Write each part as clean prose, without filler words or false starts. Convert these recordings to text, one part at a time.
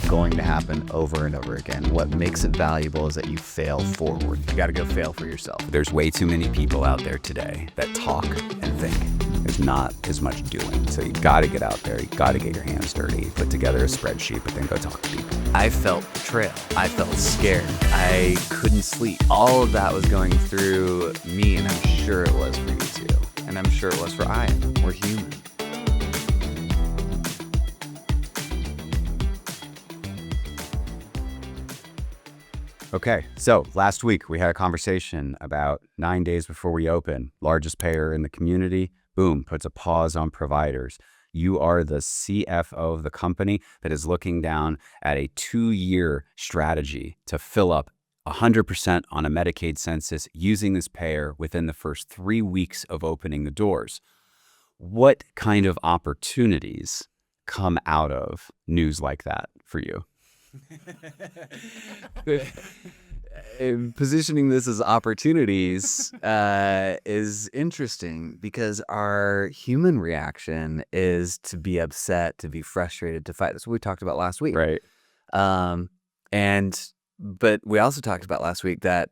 is going to happen over and over again. What makes it valuable is that you fail forward. You got to go fail for yourself. There's way too many people out there today that talk and think. There's not as much doing. So you got to get out there. You got to get your hands dirty, put together a spreadsheet, but then go talk to people. I felt betrayal. I felt scared. I couldn't sleep. All of that was going through me, and I'm sure it was for you too. And I'm sure it was for Ian. We're human. Okay, so last week we had a conversation about 9 days before we open, largest payer in the community, boom, puts a pause on providers. You are the CFO of the company that is looking down at a 2-year strategy to fill up 100% on a Medicaid census using this payer within the first 3 weeks of opening the doors. What kind of opportunities come out of news like that for you? Positioning this as opportunities is interesting because our human reaction is to be upset, to be frustrated, to fight. That's what we talked about last week. Right. But we also talked about last week that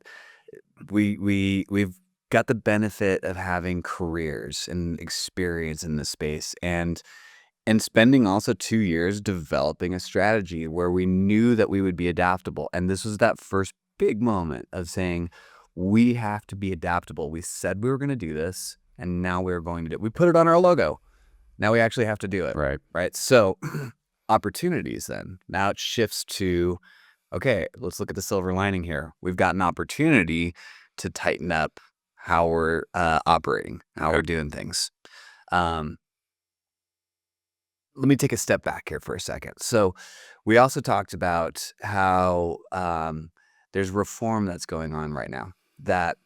we've got the benefit of having careers and experience in this space and spending also 2 years developing a strategy where we knew that we would be adaptable. And this was that first big moment of saying, we have to be adaptable. We said we were going to do this, and now we're going to do it. We put it on our logo. Now we actually have to do it. Right. So opportunities then. Now it shifts to, okay, let's look at the silver lining here. We've got an opportunity to tighten up how we're operating, how we're doing things. Let me take a step back here for a second. So we also talked about how there's reform that's going on right now that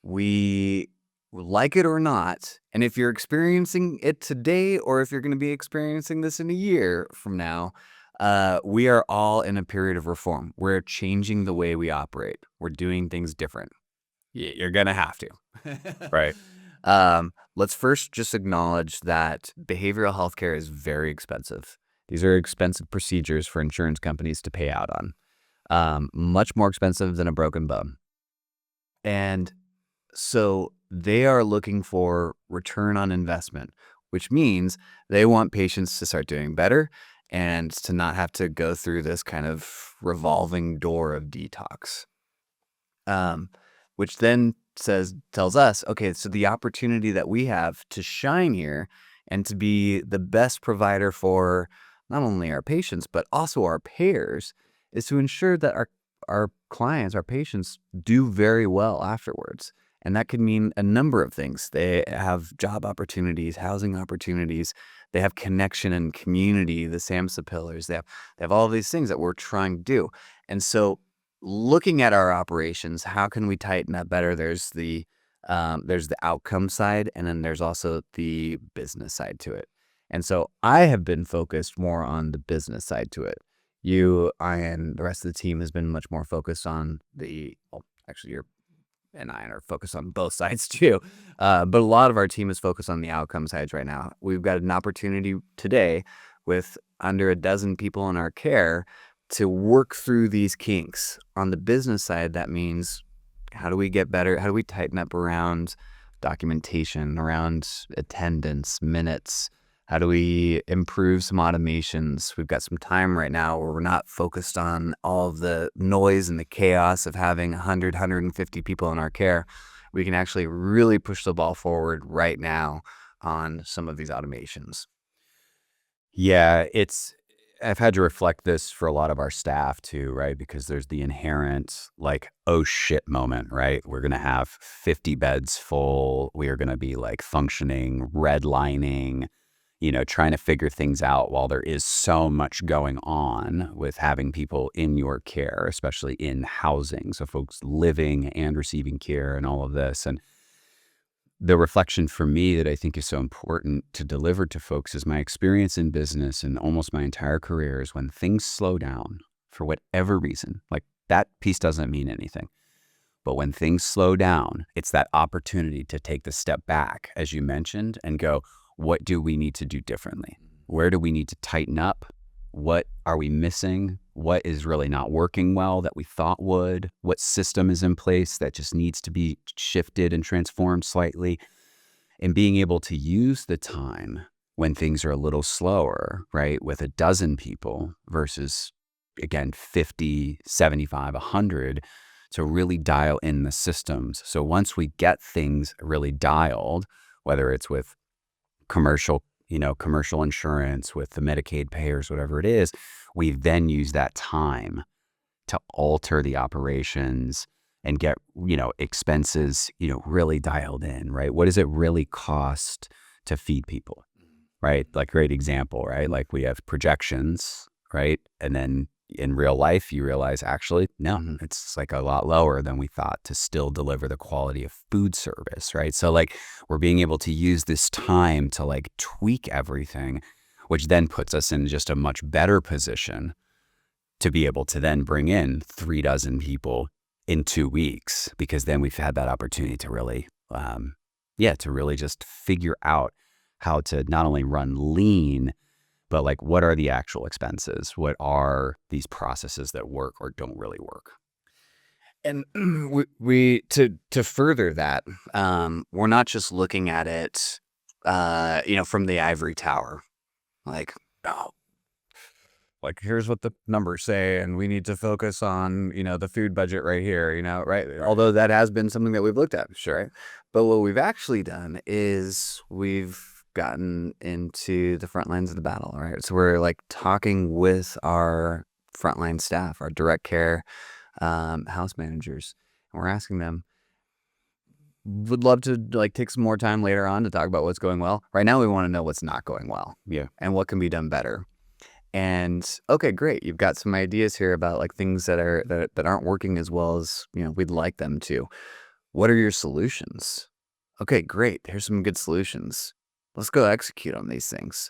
we like it or not. And if you're experiencing it today, or if you're going to be experiencing this in a year from now, we are all in a period of reform. We're changing the way we operate. We're doing things different. You're going to have to. Right. Let's first just acknowledge that behavioral health care is very expensive. These are expensive procedures for insurance companies to pay out on. Much more expensive than a broken bone. And so they are looking for return on investment, which means they want patients to start doing better and to not have to go through this kind of revolving door of detox. Which then tells us, okay, so the opportunity that we have to shine here and to be the best provider for not only our patients, but also our payers is to ensure that our clients, our patients do very well afterwards. And that could mean a number of things. They have job opportunities, housing opportunities. They have connection and community, the SAMHSA pillars. They have all these things that we're trying to do. And so looking at our operations, how can we tighten that better? There's the outcome side, and then there's also the business side to it. And so I have been focused more on the business side to it. You, Ian, the rest of the team has been much more focused on you and Ian are focused on both sides too. But a lot of our team is focused on the outcome sides right now. We've got an opportunity today with under a dozen people in our care to work through these kinks. On the business side, that means how do we get better? How do we tighten up around documentation, around attendance, minutes? How do we improve some automations? We've got some time right now where we're not focused on all of the noise and the chaos of having 100, 150 people in our care. We can actually really push the ball forward right now on some of these automations. Yeah, I've had to reflect this for a lot of our staff too, right? Because there's the inherent oh shit moment, right? We're going to have 50 beds full. We are going to be functioning, redlining, trying to figure things out while there is so much going on with having people in your care, especially in housing. So folks living and receiving care and all of this. And the reflection for me that I think is so important to deliver to folks is my experience in business and almost my entire career is when things slow down for whatever reason, that piece doesn't mean anything. But when things slow down, it's that opportunity to take the step back, as you mentioned, and go, what do we need to do differently? Where do we need to tighten up? What are we missing? What is really not working well that we thought would? What system is in place that just needs to be shifted and transformed slightly? And being able to use the time when things are a little slower, right, with a dozen people versus, again, 50, 75, 100, to really dial in the systems. So once we get things really dialed, whether it's with commercial, commercial insurance, with the Medicaid payers, whatever it is, we then use that time to alter the operations and get, expenses, really dialed in, right? What does it really cost to feed people, right? Like, great example, right? Like, we have projections, right? And then in real life, you realize, actually, no, Mhm. it's like a lot lower than we thought to still deliver the quality of food service, right? So like, we're being able to use this time to like tweak everything, which then puts us in just a much better position to be able to then bring in 36 people in 2 weeks, because then we've had that opportunity to really, to really just figure out how to not only run lean, but like, what are the actual expenses? What are these processes that work or don't really work? And we to further that, we're not just looking at it, from the ivory tower. Like, oh, like here's what the numbers say, and we need to focus on the food budget right here. Right? Although that has been something that we've looked at, sure. Right? But what we've actually done is we've gotten into the front lines of the battle. Right? So we're like talking with our frontline staff, our direct care house managers, and we're asking them, would love to like take some more time later on to talk about what's going well. Right now we want to know what's not going well Yeah. and what can be done better. And okay, great, you've got some ideas here about like things that aren't working as well as we'd like them to. What are your solutions? Okay, great, here's some good solutions. Let's go execute on these things.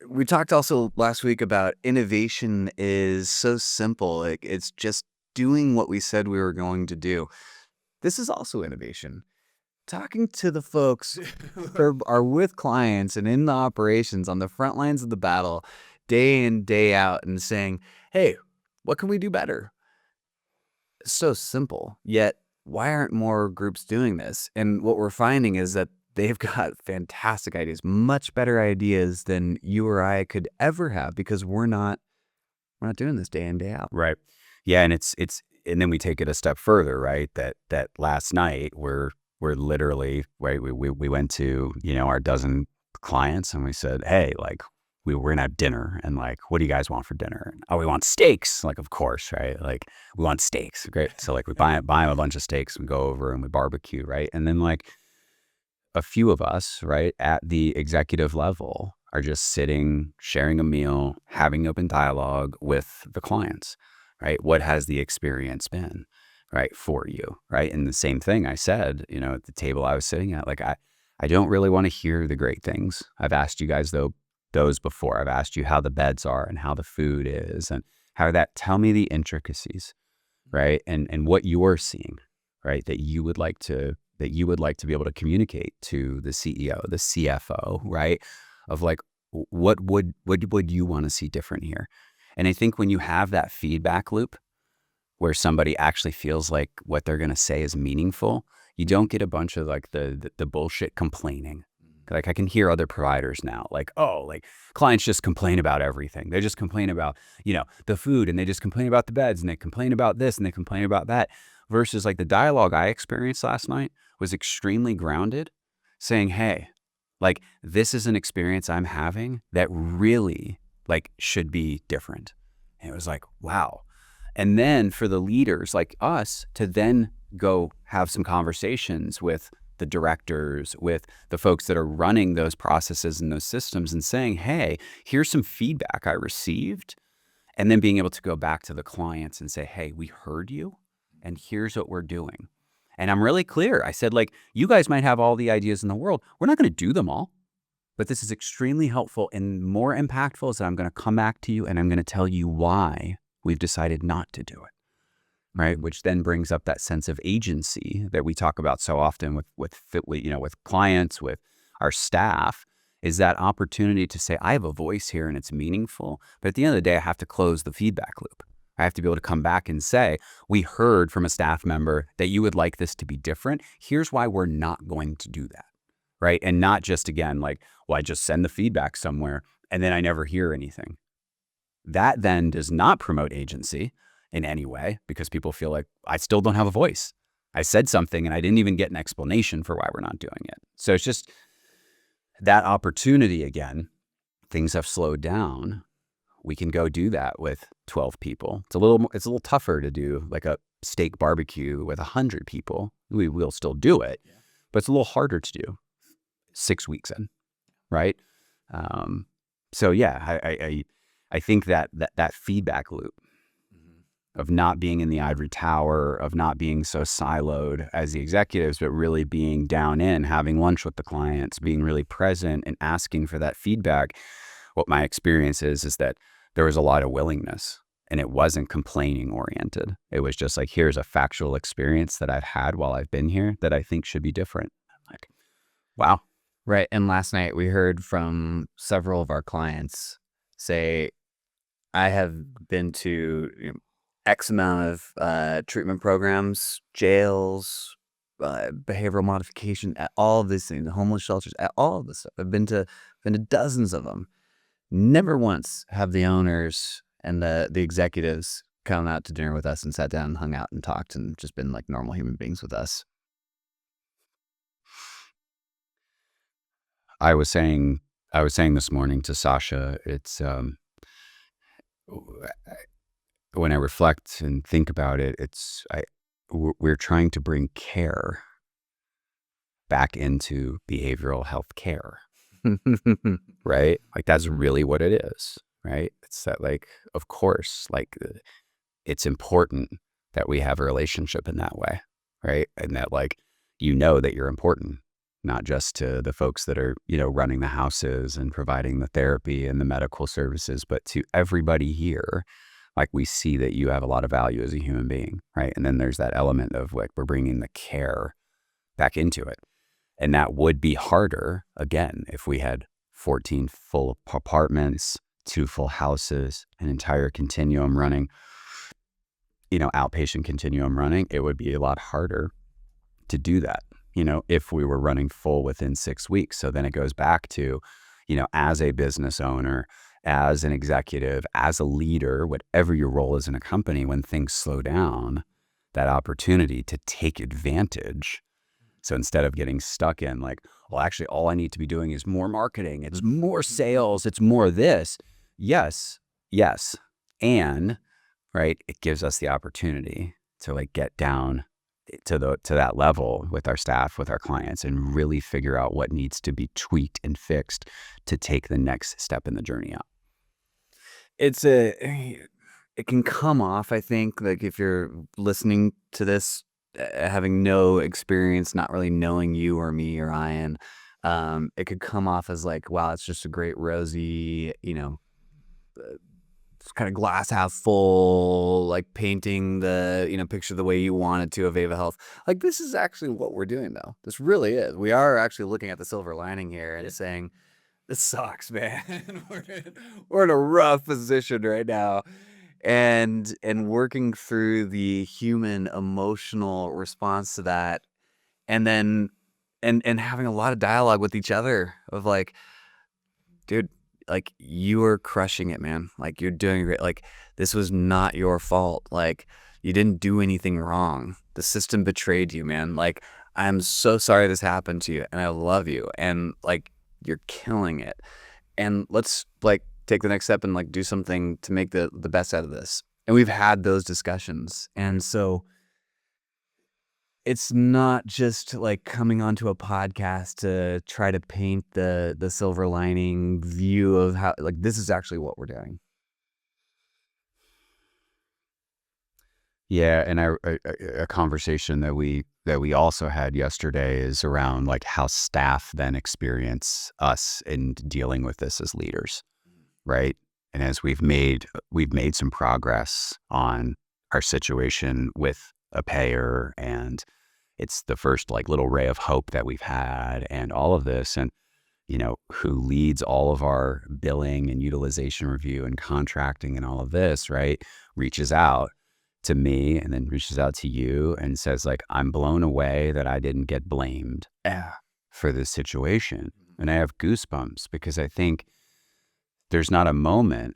We talked also last week about innovation is so simple. It's just doing what we said we were going to do. This is also innovation. Talking to the folks who are with clients and in the operations on the front lines of the battle day in, day out, and saying, hey, what can we do better? It's so simple. Yet, why aren't more groups doing this? And what we're finding is that they've got fantastic ideas, much better ideas than you or I could ever have, because we're not doing this day in, day out. Right. Yeah. And and then we take it a step further, right? That last night we're literally, right. We went to, our dozen clients, and we said, hey, like, we're going to have dinner, and like, what do you guys want for dinner? And, oh, we want steaks. Like, of course, right? Like, we want steaks. Great. So like, we buy them a bunch of steaks, and go over and we barbecue. Right. And then like, a few of us, right, at the executive level are just sitting, sharing a meal, having open dialogue with the clients, right? What has the experience been, right, for you, right? And the same thing I said, at the table I was sitting at, like, I don't really want to hear the great things. I've asked you guys those before. I've asked you how the beds are and how the food is and tell me the intricacies, right? And what you're seeing, right? That you would like to be able to communicate to the CEO, the CFO, right? Of like, what would you want to see different here? And I think when you have that feedback loop where somebody actually feels like what they're going to say is meaningful, you don't get a bunch of like the bullshit complaining. Like, I can hear other providers now, like, oh, like, clients just complain about everything. They just complain about, the food, and they just complain about the beds, and they complain about this, and they complain about that. Versus like, the dialogue I experienced last night was extremely grounded, saying, hey, like, this is an experience I'm having that really like should be different. And it was like, wow. And then for the leaders like us to then go have some conversations with the directors, with the folks that are running those processes and those systems, and saying, hey, here's some feedback I received. And then being able to go back to the clients and say, hey, we heard you, and here's what we're doing. And I'm really clear. I said, like, you guys might have all the ideas in the world. We're not going to do them all. But this is extremely helpful, and more impactful is that I'm going to come back to you and I'm going to tell you why we've decided not to do it. Right. Which then brings up that sense of agency that we talk about so often with clients, with our staff, is that opportunity to say, I have a voice here and it's meaningful. But at the end of the day, I have to close the feedback loop. I have to be able to come back and say, we heard from a staff member that you would like this to be different. Here's why we're not going to do that. Right. And not just, again, like, well, I just send the feedback somewhere and then I never hear anything. That then does not promote agency in any way, because people feel like I still don't have a voice. I said something and I didn't even get an explanation for why we're not doing it. So it's just that opportunity again. Things have slowed down. We can go do that with 12 people. It's a little tougher to do like a steak barbecue with 100 people. We will still do it, but it's a little harder to do 6 weeks in, right? So yeah, I think that feedback loop of not being in the ivory tower, of not being so siloed as the executives, but really being down in, having lunch with the clients, being really present and asking for that feedback. What my experience is that there was a lot of willingness, and it wasn't complaining oriented. It was just like, here's a factual experience that I've had while I've been here that I think should be different. Like, wow. Right. And last night we heard from several of our clients say, I have been to X amount of treatment programs, jails, behavioral modification, at all of these things, homeless shelters, at all of this stuff. I've been to dozens of them. Never once have the owners and the executives come out to dinner with us and sat down and hung out and talked and just been like normal human beings with us. I was saying this morning to Sasha, it's when I reflect and think about it, we're trying to bring care back into behavioral health care, right? Like that's really what it is, right? It's that, like, of course, like it's important that we have a relationship in that way, right? And that, like, that you're important, not just to the folks that are, running the houses and providing the therapy and the medical services, but to everybody here. Like, we see that you have a lot of value as a human being, right? And then there's that element of, like, we're bringing the care back into it. And that would be harder, again, if we had 14 full apartments, 2 full houses, an entire continuum running, outpatient continuum running. It would be a lot harder to do that, if we were running full within 6 weeks. So then it goes back to, as a business owner, as an executive, as a leader, whatever your role is in a company, when things slow down, that opportunity to take advantage. So instead of getting stuck in like, well, actually, all I need to be doing is more marketing. It's more sales. It's more this. Yes. And, right, it gives us the opportunity to, like, get down to that level with our staff, with our clients, and really figure out what needs to be tweaked and fixed to take the next step in the journey up. It can come off, I think, like if you're listening to this, having no experience, not really knowing you or me or Ian, it could come off as like, wow, it's just a great rosy, kind of glass half full, like painting the, picture the way you want it to of Ava Health. Like, this is actually what we're doing, though. This really is. We are actually looking at the silver lining here and saying, this sucks, man. We're in a rough position right now. And working through the human emotional response to that, and then and having a lot of dialogue with each other of like, dude, like, you are crushing it, man. Like, you're doing great. Like, this was not your fault. Like, you didn't do anything wrong. The system betrayed you, man. Like, I'm so sorry this happened to you, and I love you, and like, you're killing it. And let's like take the next step and like do something to make the best out of this. And we've had those discussions. And so it's not just like coming onto a podcast to try to paint the silver lining view of how, like, this is actually what we're doing. Yeah, and a conversation that we also had yesterday is around like how staff then experience us in dealing with this as leaders, right? And as we've made some progress on our situation with a payer, and it's the first like little ray of hope that we've had, and all of this, and who leads all of our billing and utilization review and contracting and all of this, right, reaches out to me and then reaches out to you and says like, I'm blown away that I didn't get blamed Yeah. for this situation. And I have goosebumps because I think there's not a moment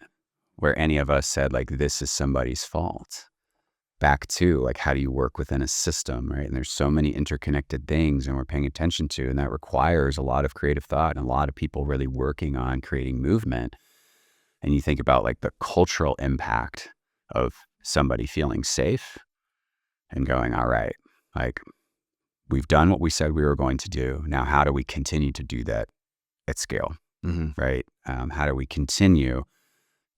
where any of us said like, this is somebody's fault. Back to like, how do you work within a system, right? And there's so many interconnected things and we're paying attention to, and that requires a lot of creative thought and a lot of people really working on creating movement. And you think about like the cultural impact of somebody feeling safe and going, all right, like we've done what we said we were going to do. Now, how do we continue to do that at scale, right? How do we continue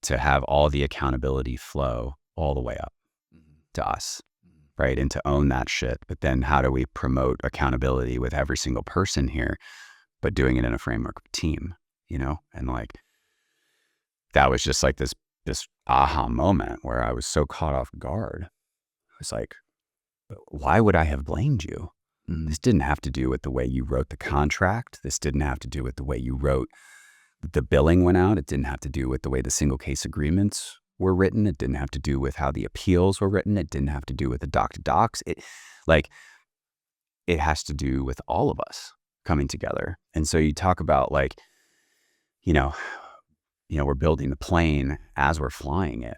to have all the accountability flow all the way up to us, right? And to own that shit. But then how do we promote accountability with every single person here, but doing it in a framework of team, And like, that was just like this aha moment where I was so caught off guard. I was like, why would I have blamed you? This didn't have to do with the way you wrote the contract. This didn't have to do with the way you wrote the billing went out. It didn't have to do with the way the single case agreements were written. It didn't have to do with how the appeals were written. It didn't have to do with the doc to docs. It has to do with all of us coming together. And so you talk about like, we're building the plane as we're flying it,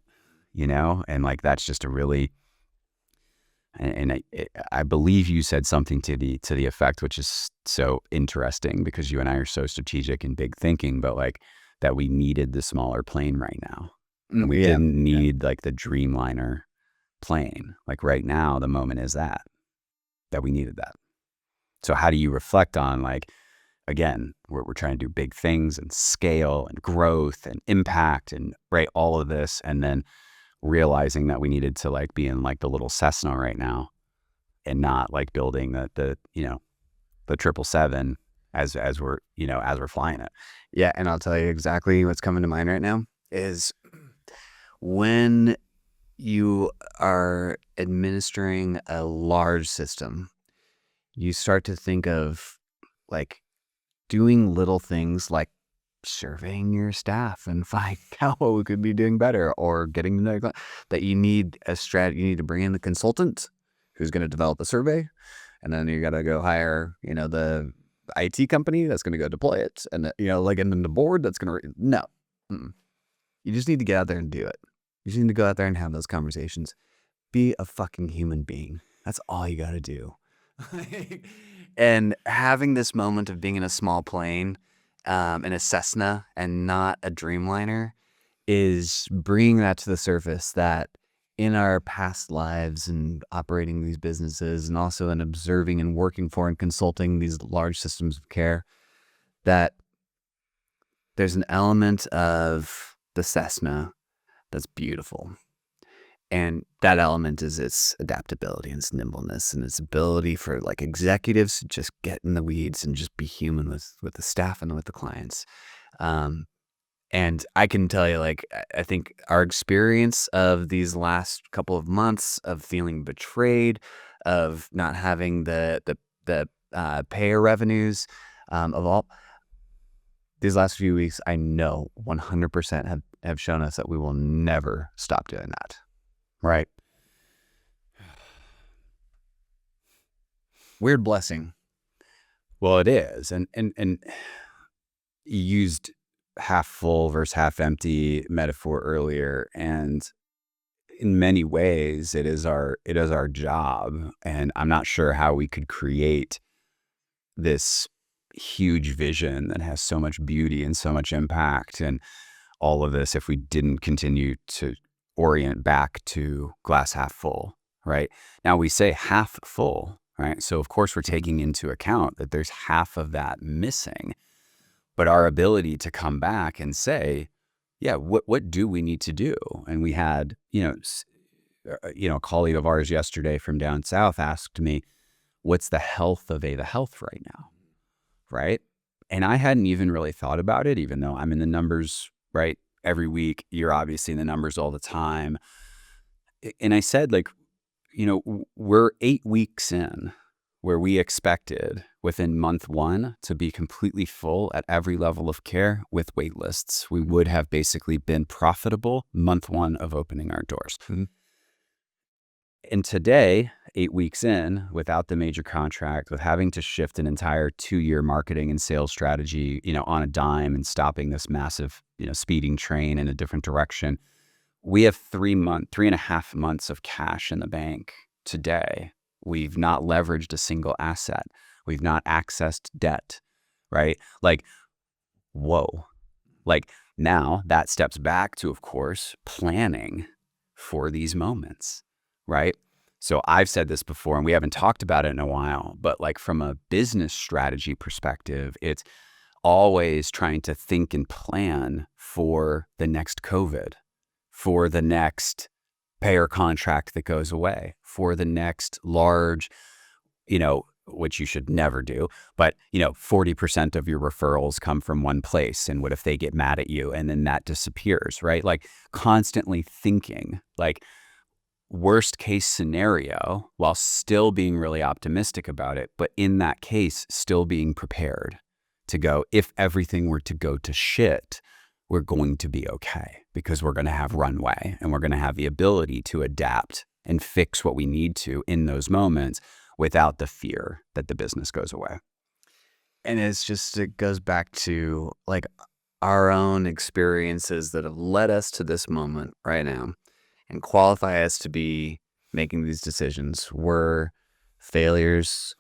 and like, that's just a really, and I believe you said something to the effect, which is so interesting because you and I are so strategic and big thinking, but like that we needed the smaller plane right now. And we didn't need like the Dreamliner plane. Like right now, the moment is that we needed that. So how do you reflect on like, again, we're trying to do big things and scale and growth and impact and right, all of this. And then realizing that we needed to like be in like the little Cessna right now and not like building the 777 as we're flying it. Yeah. And I'll tell you exactly what's coming to mind right now is when you are administering a large system, you start to think of like doing little things like surveying your staff and find out what we could be doing better, or getting to know that you need a strategy. You need to bring in the consultant who's going to develop a survey, and then you got to go hire, the IT company that's going to go deploy it, and and then the board that's going to no. You just need to get out there and do it. You just need to go out there and have those conversations. Be a fucking human being. That's all you got to do. And having this moment of being in a small plane, in a Cessna and not a Dreamliner, is bringing that to the surface that in our past lives and operating these businesses, and also in observing and working for and consulting these large systems of care, that there's an element of the Cessna that's beautiful. And that element is its adaptability and its nimbleness and its ability for like executives to just get in the weeds and just be human with the staff and with the clients. And I can tell you, like, I think our experience of these last couple of months of feeling betrayed, of not having the payer revenues, of all these last few weeks, I know 100% have shown us that we will never stop doing that. Right. Weird blessing. Well, it is. And you used half full versus half empty metaphor earlier. And in many ways, it is our job. And I'm not sure how we could create this huge vision that has so much beauty and so much impact and all of this if we didn't continue to orient back to glass half full, right? Now we say half full, right? So of course we're taking into account that there's half of that missing, but our ability to come back and say, yeah, what do we need to do? And we had, a colleague of ours yesterday from down south asked me, what's the health of Ava Health right now, right? And I hadn't even really thought about it, even though I'm in the numbers, right? Every week, you're obviously in the numbers all the time. And I said, like, we're 8 weeks in. where we expected within month 1 to be completely full at every level of care with wait lists. We would have basically been profitable month 1 of opening our doors. And today, 8 weeks in, without the major contract, with having to shift an entire 2-year marketing and sales strategy, on a dime and stopping this massive, speeding train in a different direction, we have 3.5 months of cash in the bank today. We've not leveraged a single asset. We've not accessed debt, right? Like, whoa. Like, now that steps back to, of course, planning for these moments, right? So I've said this before, and we haven't talked about it in a while, but like from a business strategy perspective, it's always trying to think and plan for the next COVID, for the next payer contract that goes away, for the next large, which you should never do, but 40% of your referrals come from one place. And what if they get mad at you and then that disappears, right? Like constantly thinking like worst case scenario while still being really optimistic about it. But in that case, still being prepared to go, if everything were to go to shit, we're going to be okay because we're going to have runway and we're going to have the ability to adapt and fix what we need to in those moments without the fear that the business goes away. And it goes back to like our own experiences that have led us to this moment right now and qualify us to be making these decisions. Were failures,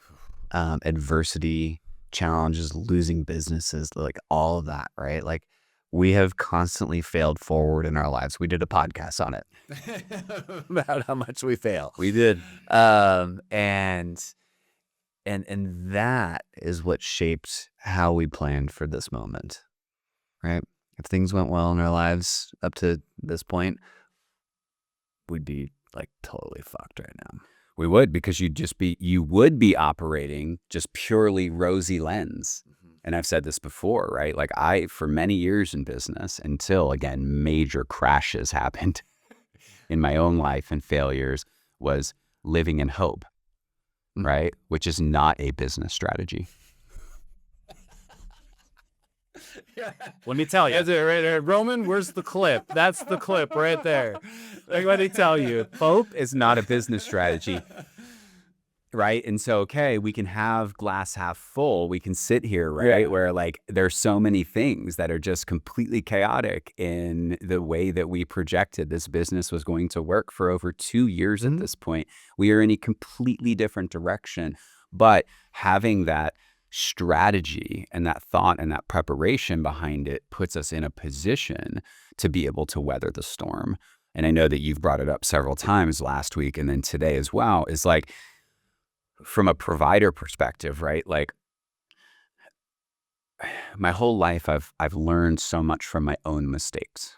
adversity, challenges, losing businesses, like all of that, right? Like we have constantly failed forward in our lives. We did a podcast on it about how much we fail. We did. And that is what shaped how we planned for this moment, right? If things went well in our lives up to this point, we'd be like totally fucked right now. We would, because you would be operating just purely rosy lens. And I've said this before, right? Like for many years in business, until again, major crashes happened in my own life and failures, was living in hope, right? Which is not a business strategy. Let me tell you. That's it right there. Roman, where's the clip? That's the clip right there. Like, let me tell you. Hope is not a business strategy. Right. And so, okay, we can have glass half full. We can sit here, right, Yeah. where like there's so many things that are just completely chaotic in the way that we projected this business was going to work for over 2 years at this point. We are in a completely different direction. But having that strategy and that thought and that preparation behind it puts us in a position to be able to weather the storm. And I know that you've brought it up several times last week and then today as well, is like, from a provider perspective, right? Like my whole life, I've learned so much from my own mistakes.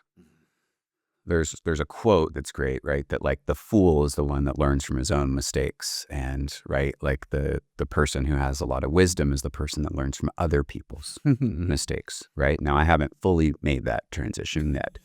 There's a quote that's great, right? That like the fool is the one that learns from his own mistakes, and right, like the person who has a lot of wisdom is the person that learns from other people's mistakes, right? Now I haven't fully made that transition yet,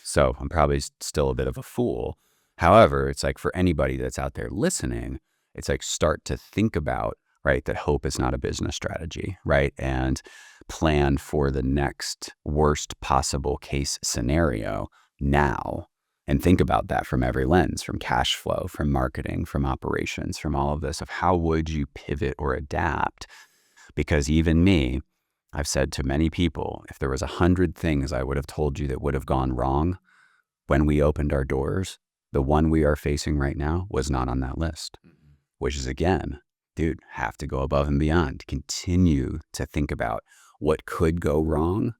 so I'm probably still a bit of a fool. However, it's like for anybody that's out there listening, it's like start to think about, right, that hope is not a business strategy, right? And plan for the next worst possible case scenario now. And think about that from every lens, from cash flow, from marketing, from operations, from all of this, of how would you pivot or adapt? Because even me, I've said to many people, if there was 100 things I would have told you that would have gone wrong when we opened our doors, the one we are facing right now was not on that list. Which is, again, dude, have to go above and beyond, continue to think about what could go wrong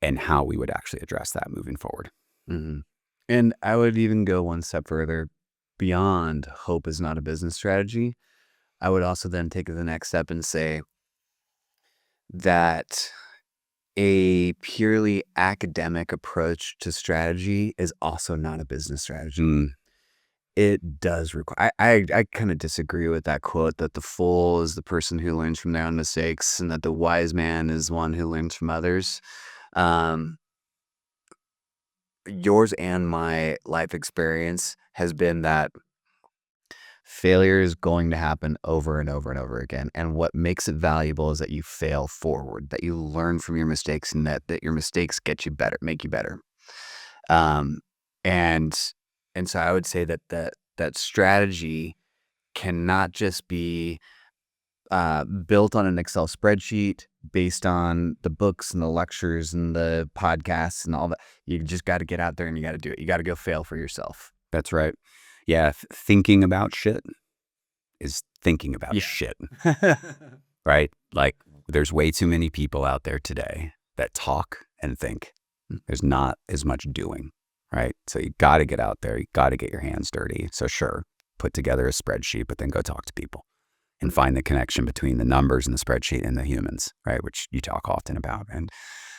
and how we would actually address that moving forward. And I would even go one step further beyond hope is not a business strategy. I would also then take the next step and say that a purely academic approach to strategy is also not a business strategy. It does require, I kind of disagree with that quote that the fool is the person who learns from their own mistakes and that the wise man is one who learns from others. Yours and my life experience has been that Failure is going to happen over and over and over again. And what makes it valuable is that you fail forward, that you learn from your mistakes, and that your mistakes get you better, make you better. Um, and so I would say that that strategy cannot just be built on an Excel spreadsheet based on the books and the lectures and the podcasts and all that. You just got to get out there and you got to do it. You got to go fail for yourself. That's right. Yeah, thinking about shit is thinking about shit, right? Like, there's way too many people out there today that talk and think. There's not as much doing, right? So you got to get out there. You got to get your hands dirty. So sure, put together a spreadsheet, but then go talk to people and find the connection between the numbers in the spreadsheet and the humans, right? Which you talk often about. And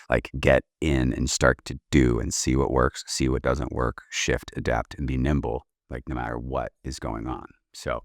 like, get in and start to do and see what works, see what doesn't work, shift, adapt, and be nimble, like, no matter what is going on. So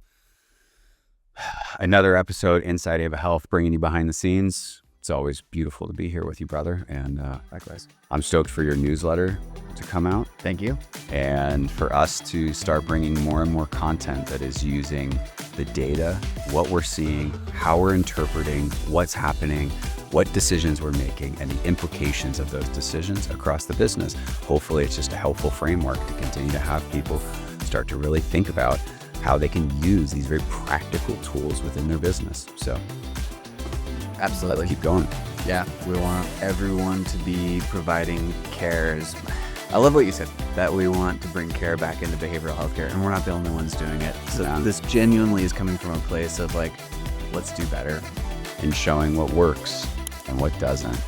another episode, Inside Ava Health, bringing you behind the scenes. It's always beautiful to be here with you, brother. And Likewise. I'm stoked for your newsletter to come out. Thank you. And for us to start bringing more and more content that is using the data, what we're seeing, how we're interpreting, what's happening, what decisions we're making, and the implications of those decisions across the business. Hopefully it's just a helpful framework to continue to have people start to really think about how they can use these very practical tools within their business. So Absolutely. keep going. Yeah, we want everyone to be providing care. I love what you said, that we want to bring care back into behavioral healthcare, and we're not the only ones doing it. So this genuinely is coming from a place of like, let's do better. And showing what works and what doesn't,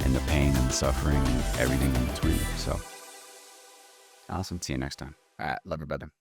and the pain and the suffering and everything in between. So Awesome. see you next time. All right. Love you, brother.